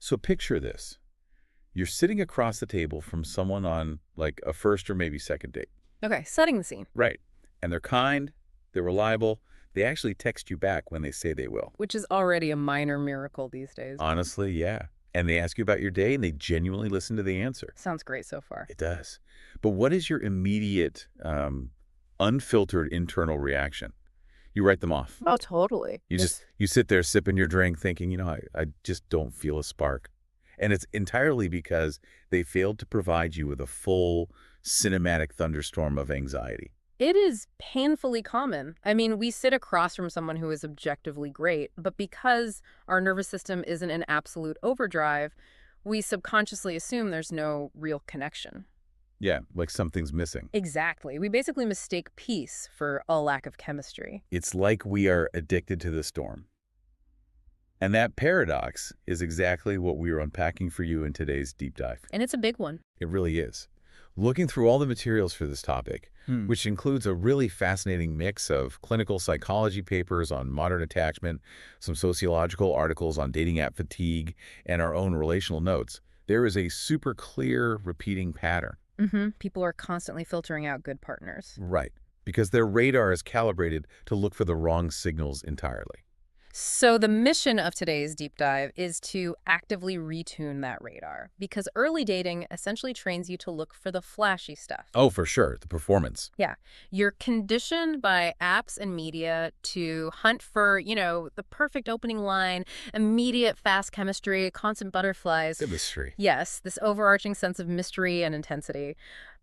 So picture this. You're sitting across the table from someone on, like, a first or maybe second date. Okay, setting the scene, Right. And they're kind, they're reliable, they actually text you back when they say they will. which is already a minor miracle these days. Honestly, yeah. And they ask you about your day, and they genuinely listen to the answer. Sounds great so far. It does. But what is your immediate, unfiltered internal reaction? You write them off. Oh, totally. You sit there sipping your drink thinking, I just don't feel a spark. And it's entirely because they failed to provide you with a full cinematic thunderstorm of anxiety. It is painfully common. I mean, we sit across from someone who is objectively great, but because our nervous system isn't in absolute overdrive, we subconsciously assume there's no real connection. Yeah, like something's missing. Exactly. We basically mistake peace for a lack of chemistry. It's like we are addicted to the storm. And that paradox is exactly what we are unpacking for you in today's deep dive. And it's a big one. It really is. Looking through all the materials for this topic, which includes a really fascinating mix of clinical psychology papers on modern attachment, some sociological articles on dating app fatigue, and our own relational notes, there is a super clear repeating pattern. People are constantly filtering out good partners. Right. Because their radar is calibrated to look for the wrong signals entirely. So the mission of today's deep dive is to actively retune that radar, because early dating essentially trains you to look for the flashy stuff. Oh, for sure. The performance. Yeah. You're conditioned by apps and media to hunt for, the perfect opening line, immediate fast chemistry, constant butterflies. Chemistry. Yes, this overarching sense of mystery and intensity.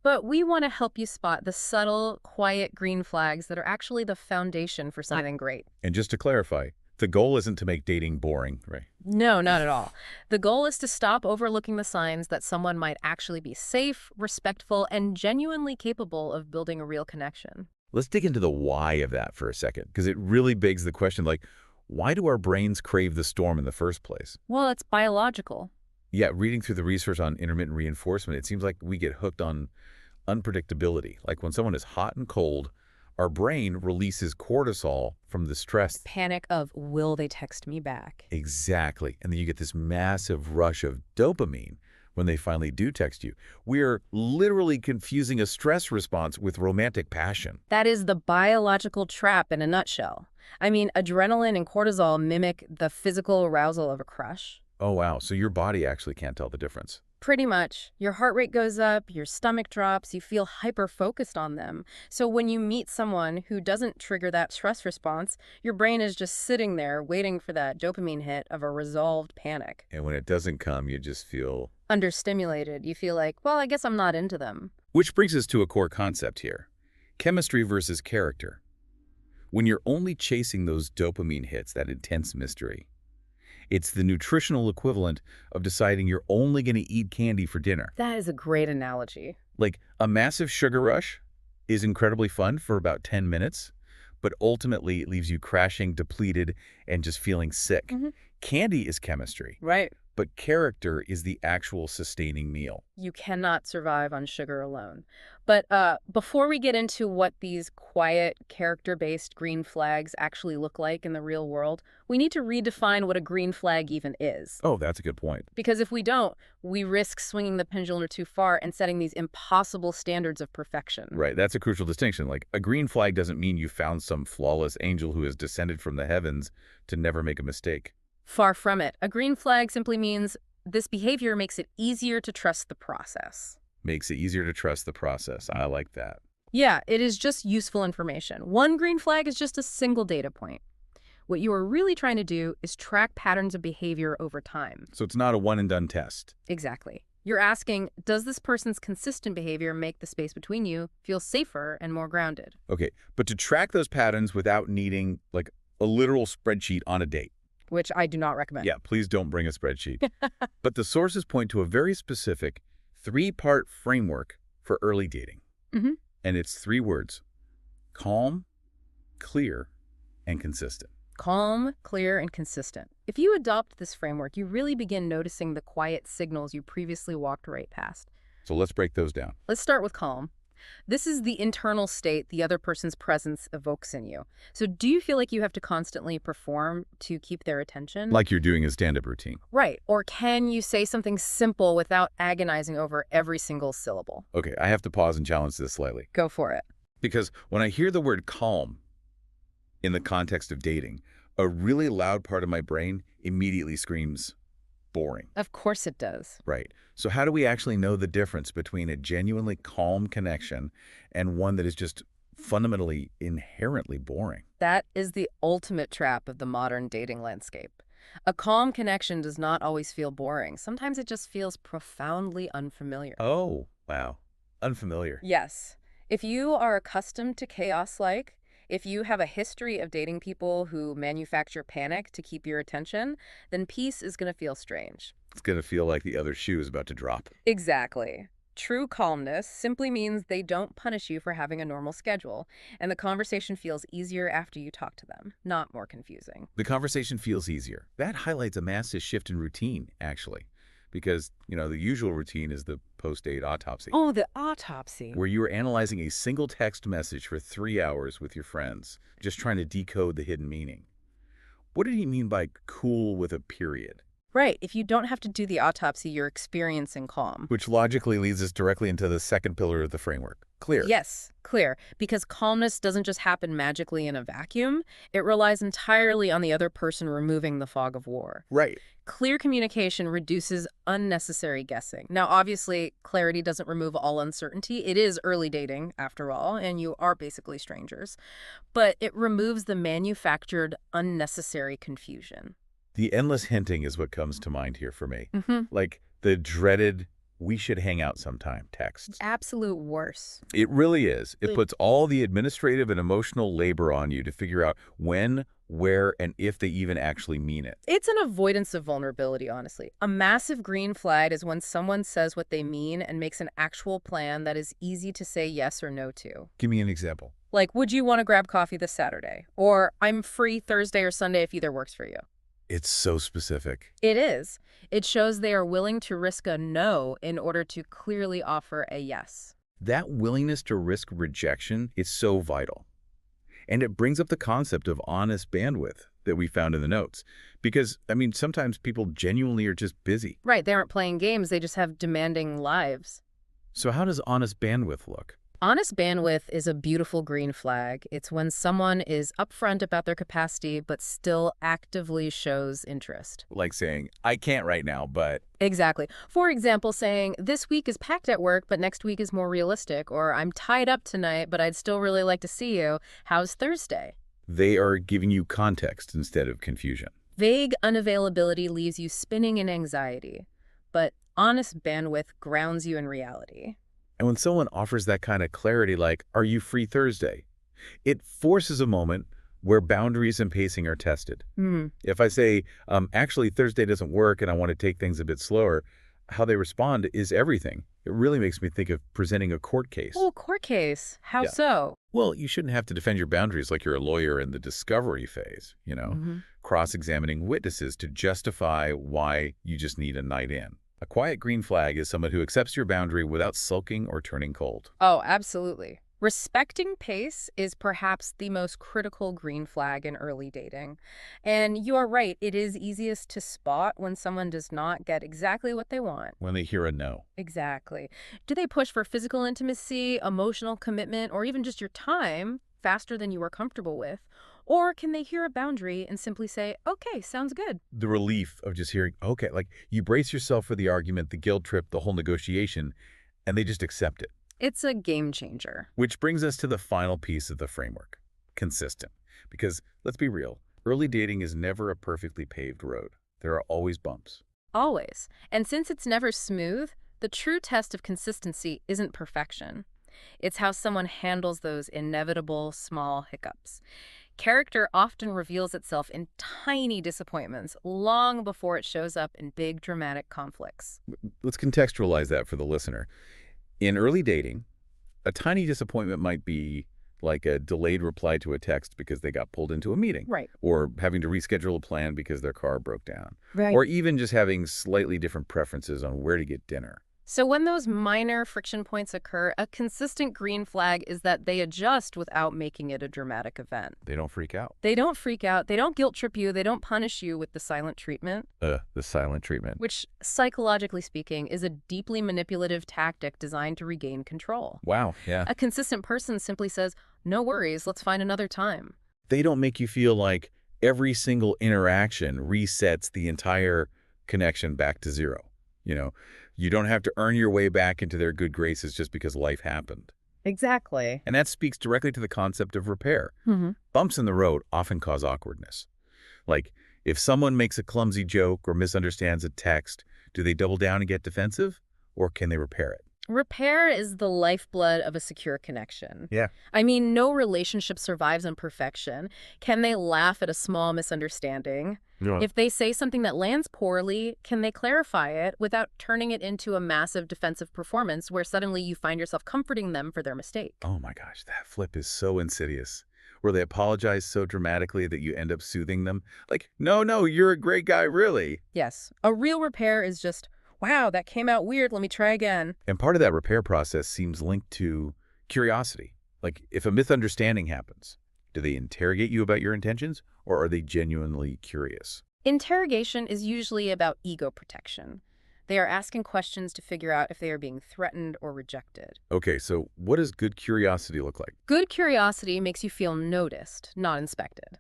But we want to help you spot the subtle, quiet green flags that are actually the foundation for something great. And just to clarify, the goal isn't to make dating boring, right? No, not at all. The goal is to stop overlooking the signs that someone might actually be safe, respectful, and genuinely capable of building a real connection. Let's dig into the why of that for a second, because it really begs the question, like, why do our brains crave the storm in the first place? Well, it's biological. Yeah, reading through the research on intermittent reinforcement, it seems like we get hooked on unpredictability. Like when someone is hot and cold, our brain releases cortisol from the stress. Panic of, will they text me back? Exactly. And then you get this massive rush of dopamine when they finally do text you. We're literally confusing a stress response with romantic passion. That is the biological trap in a nutshell. I mean, adrenaline and cortisol mimic the physical arousal of a crush. Oh, wow. So your body actually can't tell the difference. Pretty much. Your heart rate goes up, your stomach drops, you feel hyper-focused on them. So when you meet someone who doesn't trigger that stress response, your brain is just sitting there waiting for that dopamine hit of a resolved panic. And when it doesn't come, you just feel understimulated. You feel like, well, I guess I'm not into them. Which brings us to a core concept here. Chemistry versus character. When you're only chasing those dopamine hits, that intense mystery, it's the nutritional equivalent of deciding you're only going to eat candy for dinner. That is a great analogy. Like, a massive sugar rush is incredibly fun for about 10 minutes, but ultimately it leaves you crashing, depleted, and just feeling sick. Candy is chemistry. Right. But character is the actual sustaining meal. You cannot survive on sugar alone. But before we get into what these quiet, character-based green flags actually look like in the real world, we need to redefine what a green flag even is. Oh, that's a good point. Because if we don't, we risk swinging the pendulum too far and setting these impossible standards of perfection. Right, that's a crucial distinction. Like, a green flag doesn't mean you found some flawless angel who has descended from the heavens to never make a mistake. Far from it. A green flag simply means this behavior makes it easier to trust the process. Makes it easier to trust the process. I like that. Yeah, it is just useful information. One green flag is just a single data point. What you are really trying to do is track patterns of behavior over time. So it's not a one-and-done test. Exactly. You're asking, does this person's consistent behavior make the space between you feel safer and more grounded? Okay, but to track those patterns without needing, like, a literal spreadsheet on a date. Which I do not recommend. Yeah, please don't bring a spreadsheet. But the sources point to a very specific 3-part framework for early dating. And it's 3 words: calm, clear, and consistent. Calm, clear, and consistent. If you adopt this framework, you really begin noticing the quiet signals you previously walked right past. So let's break those down. Let's start with calm. This is the internal state the other person's presence evokes in you. So do you feel like you have to constantly perform to keep their attention? Like you're doing a stand-up routine. Right. Or can you say something simple without agonizing over every single syllable? Okay, I have to pause and challenge this slightly. Go for it. Because when I hear the word calm in the context of dating, a really loud part of my brain immediately screams, boring. Of course it does. Right. So how do we actually know the difference between a genuinely calm connection and one that is just fundamentally inherently boring? That is the ultimate trap of the modern dating landscape. A calm connection does not always feel boring. Sometimes it just feels profoundly unfamiliar. Oh, wow. Unfamiliar. Yes. If you are accustomed to chaos-like, if you have a history of dating people who manufacture panic to keep your attention, then peace is going to feel strange. It's going to feel like the other shoe is about to drop. Exactly. True calmness simply means they don't punish you for having a normal schedule, and the conversation feels easier after you talk to them, not more confusing. The conversation feels easier. That highlights a massive shift in routine, actually. Because, the usual routine is the post-date autopsy. Oh, the autopsy. Where you are analyzing a single text message for 3 hours with your friends, just trying to decode the hidden meaning. What did he mean by cool with a period? Right. If you don't have to do the autopsy, you're experiencing calm. Which logically leads us directly into the second pillar of the framework. Clear. Yes, clear. Because calmness doesn't just happen magically in a vacuum. It relies entirely on the other person removing the fog of war. Right. Clear communication reduces unnecessary guessing. Now, obviously, clarity doesn't remove all uncertainty. It is early dating, after all, and you are basically strangers. But it removes the manufactured, unnecessary confusion. The endless hinting is what comes to mind here for me. Mm-hmm. Like the dreaded, we should hang out sometime texts. Absolute worse. It really is. It puts all the administrative and emotional labor on you to figure out when, where, and if they even actually mean it. It's an avoidance of vulnerability, honestly. A massive green flag is when someone says what they mean and makes an actual plan that is easy to say yes or no to. Give me an example. Like, would you want to grab coffee this Saturday? Or, I'm free Thursday or Sunday if either works for you. It's so specific. It is. It shows they are willing to risk a no in order to clearly offer a yes. That willingness to risk rejection is so vital. And it brings up the concept of honest bandwidth that we found in the notes. Because, sometimes people genuinely are just busy. Right, they aren't playing games, they just have demanding lives. So how does honest bandwidth look? Honest bandwidth is a beautiful green flag. It's when someone is upfront about their capacity but still actively shows interest. Like saying, I can't right now, but... Exactly. For example, saying, this week is packed at work, but next week is more realistic. Or, I'm tied up tonight, but I'd still really like to see you. How's Thursday? They are giving you context instead of confusion. Vague unavailability leaves you spinning in anxiety, but honest bandwidth grounds you in reality. And when someone offers that kind of clarity, like, are you free Thursday? It forces a moment where boundaries and pacing are tested. If I say, actually, Thursday doesn't work and I want to take things a bit slower, how they respond is everything. It really makes me think of presenting a court case. Oh, court case. How Yeah. so? Well, you shouldn't have to defend your boundaries like you're a lawyer in the discovery phase, cross-examining witnesses to justify why you just need a night in. A quiet green flag is someone who accepts your boundary without sulking or turning cold. Oh, absolutely. Respecting pace is perhaps the most critical green flag in early dating. And you are right, it is easiest to spot when someone does not get exactly what they want. When they hear a no. Exactly. Do they push for physical intimacy, emotional commitment, or even just your time faster than you are comfortable with? Or can they hear a boundary and simply say, okay, sounds good? The relief of just hearing, okay, like you brace yourself for the argument, the guilt trip, the whole negotiation, and they just accept it. It's a game changer. Which brings us to the final piece of the framework, consistent. Because let's be real, early dating is never a perfectly paved road. There are always bumps. Always. And since it's never smooth, the true test of consistency isn't perfection. It's how someone handles those inevitable small hiccups. Character often reveals itself in tiny disappointments long before it shows up in big dramatic conflicts. Let's contextualize that for the listener. In early dating, a tiny disappointment might be like a delayed reply to a text because they got pulled into a meeting. Right. Or having to reschedule a plan because their car broke down. Right. Or even just having slightly different preferences on where to get dinner. So when those minor friction points occur, a consistent green flag is that they adjust without making it a dramatic event. They don't freak out. They don't freak out, they don't guilt trip you, they don't punish you with the silent treatment, The silent treatment. which, psychologically speaking, is a deeply manipulative tactic designed to regain control. Wow, yeah. A consistent person simply says, "No worries, let's find another time." They don't make you feel like every single interaction resets the entire connection back to zero. You know, you don't have to earn your way back into their good graces just because life happened. Exactly. And that speaks directly to the concept of repair. Mm-hmm. Bumps in the road often cause awkwardness. Like, if someone makes a clumsy joke or misunderstands a text, do they double down and get defensive? Or can they repair it? Repair is the lifeblood of a secure connection. Yeah. I mean, no relationship survives imperfection. Can they laugh at a small misunderstanding? Yeah. If they say something that lands poorly, can they clarify it without turning it into a massive defensive performance where suddenly you find yourself comforting them for their mistake? Oh my gosh, that flip is so insidious. Where they apologize so dramatically that you end up soothing them. Like, no, you're a great guy, really. Yes, a real repair is just, "Wow, that came out weird, let me try again." And part of that repair process seems linked to curiosity. Like, if a misunderstanding happens, do they interrogate you about your intentions, or are they genuinely curious? Interrogation is usually about ego protection. They are asking questions to figure out if they are being threatened or rejected. Okay, so what does good curiosity look like? Good curiosity makes you feel noticed, not inspected.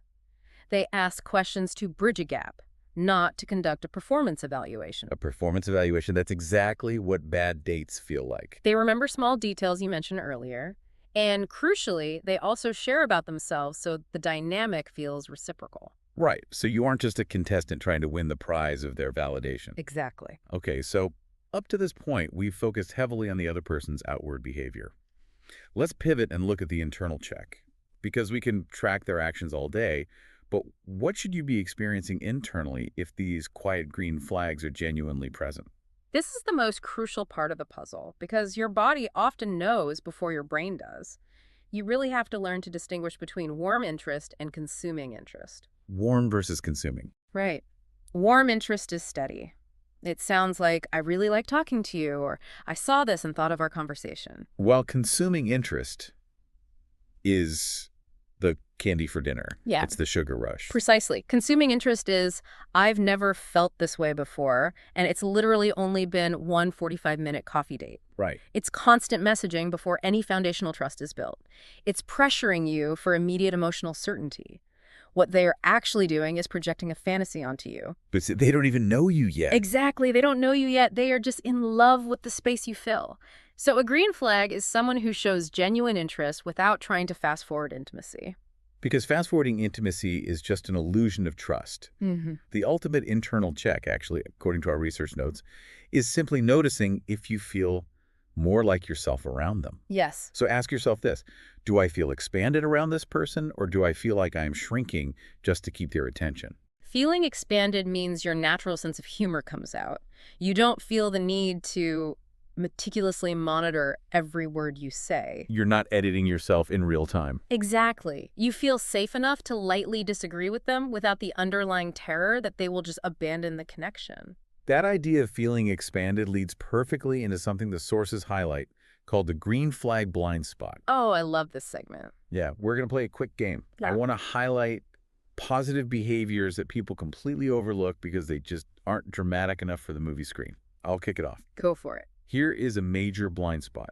They ask questions to bridge a gap, not to conduct a performance evaluation. A performance evaluation, that's exactly what bad dates feel like. They remember small details you mentioned earlier, and crucially, they also share about themselves so the dynamic feels reciprocal. Right, so you aren't just a contestant trying to win the prize of their validation. Exactly. Okay, so up to this point, we've focused heavily on the other person's outward behavior. Let's pivot and look at the internal check, because we can track their actions all day, but what should you be experiencing internally if these quiet green flags are genuinely present? This is the most crucial part of the puzzle because your body often knows before your brain does. You really have to learn to distinguish between warm interest and consuming interest. Warm versus consuming. Right. Warm interest is steady. It sounds like, "I really like talking to you," or "I saw this and thought of our conversation." While consuming interest is the candy for dinner. Yeah. It's the sugar rush. Precisely. Consuming interest is, "I've never felt this way before," and it's literally only been one 45-minute coffee date. Right. It's constant messaging before any foundational trust is built. It's pressuring you for immediate emotional certainty. What they're actually doing is projecting a fantasy onto you. But see, they don't even know you yet. Exactly. They don't know you yet. They are just in love with the space you fill. So a green flag is someone who shows genuine interest without trying to fast forward intimacy. Because fast-forwarding intimacy is just an illusion of trust. Mm-hmm. The ultimate internal check, actually, according to our research notes, is simply noticing if you feel more like yourself around them. Yes. So ask yourself this: do I feel expanded around this person, or do I feel like I am shrinking just to keep their attention? Feeling expanded means your natural sense of humor comes out. You don't feel the need to meticulously monitor every word you say. You're not editing yourself in real time. Exactly. You feel safe enough to lightly disagree with them without the underlying terror that they will just abandon the connection. That idea of feeling expanded leads perfectly into something the sources highlight called the green flag blind spot. Oh, I love this segment. Yeah, we're going to play a quick game. Yeah. I want to highlight positive behaviors that people completely overlook because they just aren't dramatic enough for the movie screen. I'll kick it off. Go for it. Here is a major blind spot.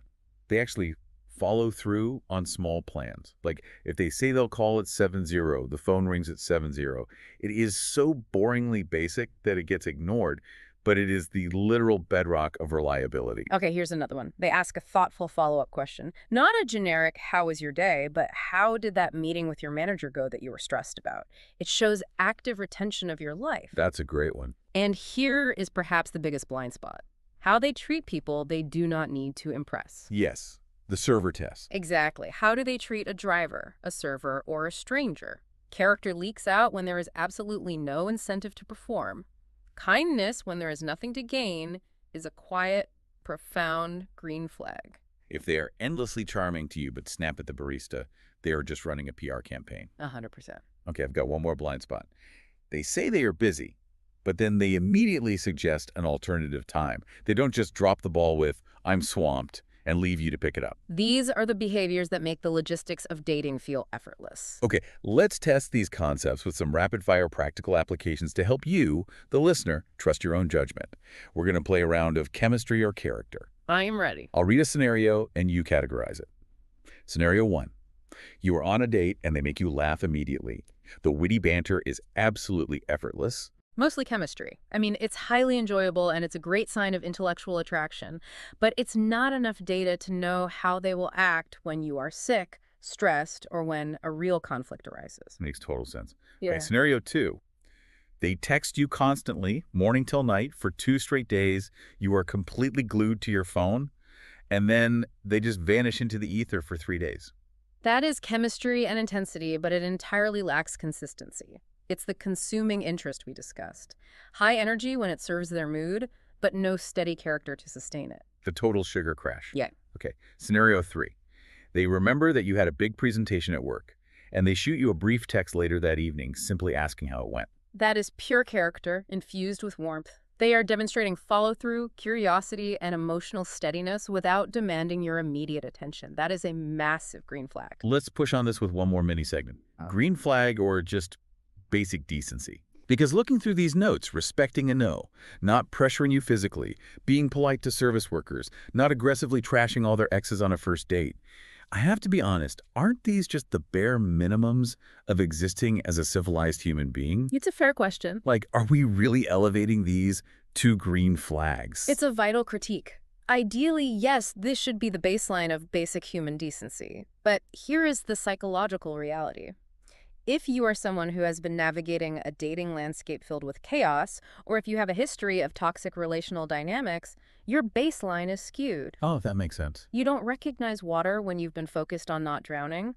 They actually follow through on small plans. Like, if they say they'll call at 7-0, the phone rings at 7-0. It is so boringly basic that it gets ignored, but it is the literal bedrock of reliability. Okay, here's another one. They ask a thoughtful follow-up question. Not a generic, "How was your day?" but "How did that meeting with your manager go that you were stressed about?" It shows active retention of your life. That's a great one. And here is perhaps the biggest blind spot. How they treat people they do not need to impress. Yes, the server test. Exactly. How do they treat a driver, a server, or a stranger? Character leaks out when there is absolutely no incentive to perform. Kindness, when there is nothing to gain, is a quiet, profound green flag. If they are endlessly charming to you but snap at the barista, they are just running a PR campaign. 100%. Okay, I've got one more blind spot. They say they are busy, but then they immediately suggest an alternative time. They don't just drop the ball with, "I'm swamped," and leave you to pick it up. These are the behaviors that make the logistics of dating feel effortless. Okay, let's test these concepts with some rapid-fire practical applications to help you, the listener, trust your own judgment. We're going to play a round of chemistry or character. I am ready. I'll read a scenario and you categorize it. Scenario 1. You are on a date and they make you laugh immediately. The witty banter is absolutely effortless. Mostly chemistry. I mean, it's highly enjoyable and it's a great sign of intellectual attraction, but it's not enough data to know how they will act when you are sick, stressed, or when a real conflict arises. Makes total sense. Yeah. Okay, scenario 2. They text you constantly, morning till night, for 2 straight days. You are completely glued to your phone, and then they just vanish into the ether for 3 days. That is chemistry and intensity, but it entirely lacks consistency. It's the consuming interest we discussed. High energy when it serves their mood, but no steady character to sustain it. The total sugar crash. Yeah. Okay, scenario 3. They remember that you had a big presentation at work, and they shoot you a brief text later that evening simply asking how it went. That is pure character, infused with warmth. They are demonstrating follow-through, curiosity, and emotional steadiness without demanding your immediate attention. That is a massive green flag. Let's push on this with one more mini-segment. Green flag or just basic decency. Because looking through these notes, respecting a no, not pressuring you physically, being polite to service workers, not aggressively trashing all their exes on a first date, I have to be honest, aren't these just the bare minimums of existing as a civilized human being? It's a fair question. Like, are we really elevating these to green flags? It's a vital critique. Ideally, yes, this should be the baseline of basic human decency. But here is the psychological reality. If you are someone who has been navigating a dating landscape filled with chaos, or if you have a history of toxic relational dynamics, your baseline is skewed. Oh, that makes sense. You don't recognize water when you've been focused on not drowning.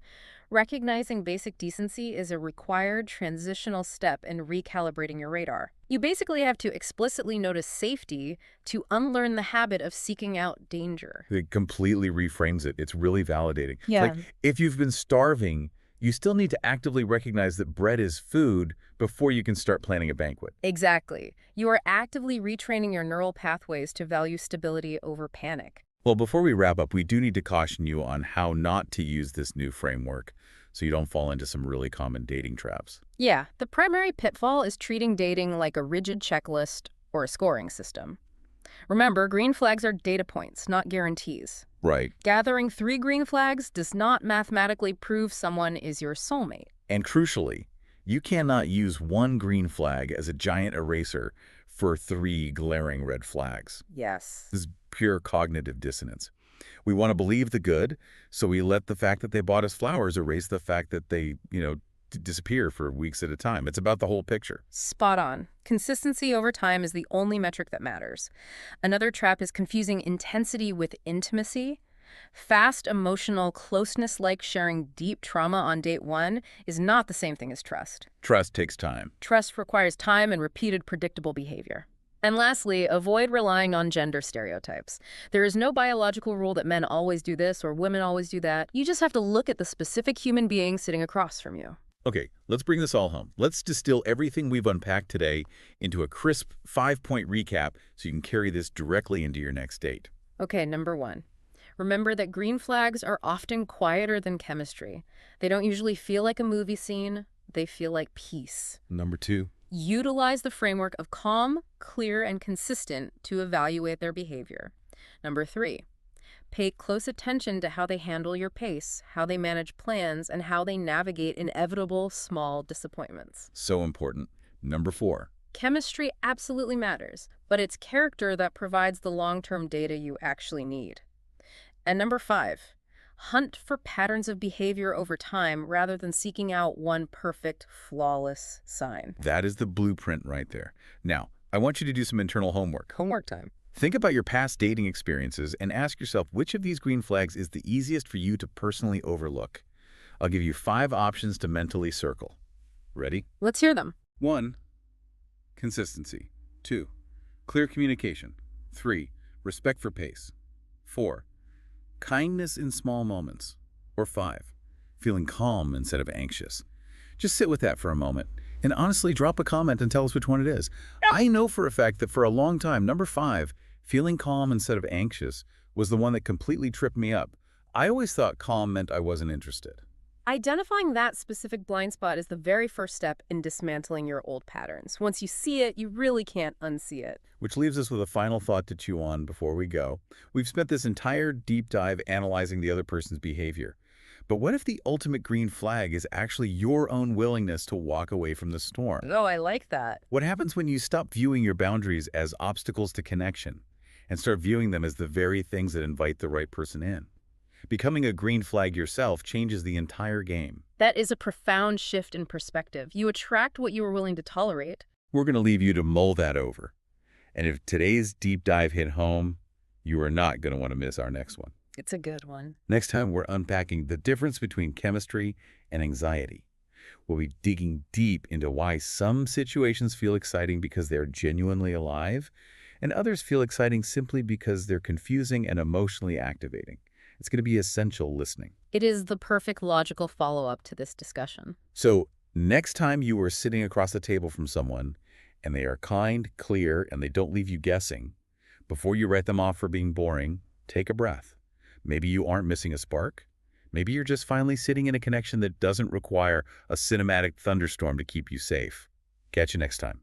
Recognizing basic decency is a required transitional step in recalibrating your radar. You basically have to explicitly notice safety to unlearn the habit of seeking out danger. It completely reframes it. It's really validating. Yeah. Like, if you've been starving, you still need to actively recognize that bread is food before you can start planning a banquet. Exactly. You are actively retraining your neural pathways to value stability over panic. Well, before we wrap up, we do need to caution you on how not to use this new framework so you don't fall into some really common dating traps. Yeah, the primary pitfall is treating dating like a rigid checklist or a scoring system. Remember, green flags are data points, not guarantees. Right. Gathering 3 green flags does not mathematically prove someone is your soulmate. And crucially, you cannot use one green flag as a giant eraser for 3 glaring red flags. Yes. This is pure cognitive dissonance. We want to believe the good, so we let the fact that they bought us flowers erase the fact that they, disappear for weeks at a time. It's about the whole picture. Spot on. Consistency over time is the only metric that matters. Another trap is confusing intensity with intimacy. Fast, emotional, closeness-like sharing deep trauma on date 1 is not the same thing as trust. Trust takes time. Trust requires time and repeated predictable behavior. And lastly, avoid relying on gender stereotypes. There is no biological rule that men always do this or women always do that. You just have to look at the specific human being sitting across from you. Okay, let's bring this all home. Let's distill everything we've unpacked today into a crisp 5-point recap so you can carry this directly into your next date. Okay, number 1. Remember that green flags are often quieter than chemistry. They don't usually feel like a movie scene. They feel like peace. Number 2. Utilize the framework of calm, clear, and consistent to evaluate their behavior. Number 3. Pay close attention to how they handle your pace, how they manage plans, and how they navigate inevitable small disappointments. So important. Number 4. Chemistry absolutely matters, but it's character that provides the long-term data you actually need. And number 5. Hunt for patterns of behavior over time rather than seeking out one perfect, flawless sign. That is the blueprint right there. Now, I want you to do some internal homework. Homework time. Think about your past dating experiences and ask yourself which of these green flags is the easiest for you to personally overlook. I'll give you 5 options to mentally circle. Ready? Let's hear them. 1. Consistency. 2. Clear communication. 3. Respect for pace. 4. Kindness in small moments. Or 5. Feeling calm instead of anxious. Just sit with that for a moment. And honestly, drop a comment and tell us which one it is. I know for a fact that for a long time, number 5, feeling calm instead of anxious, was the one that completely tripped me up. I always thought calm meant I wasn't interested. Identifying that specific blind spot is the very first step in dismantling your old patterns. Once you see it, you really can't unsee it. Which leaves us with a final thought to chew on before we go. We've spent this entire deep dive analyzing the other person's behavior. But what if the ultimate green flag is actually your own willingness to walk away from the storm? Oh, I like that. What happens when you stop viewing your boundaries as obstacles to connection and start viewing them as the very things that invite the right person in? Becoming a green flag yourself changes the entire game. That is a profound shift in perspective. You attract what you are willing to tolerate. We're going to leave you to mull that over. And if today's deep dive hit home, you are not going to want to miss our next one. It's a good one. Next time, we're unpacking the difference between chemistry and anxiety. We'll be digging deep into why some situations feel exciting because they're genuinely alive, and others feel exciting simply because they're confusing and emotionally activating. It's going to be essential listening. It is the perfect logical follow-up to this discussion. So next time you are sitting across the table from someone and they are kind, clear, and they don't leave you guessing, before you write them off for being boring, take a breath. Maybe you aren't missing a spark. Maybe you're just finally sitting in a connection that doesn't require a cinematic thunderstorm to keep you safe. Catch you next time.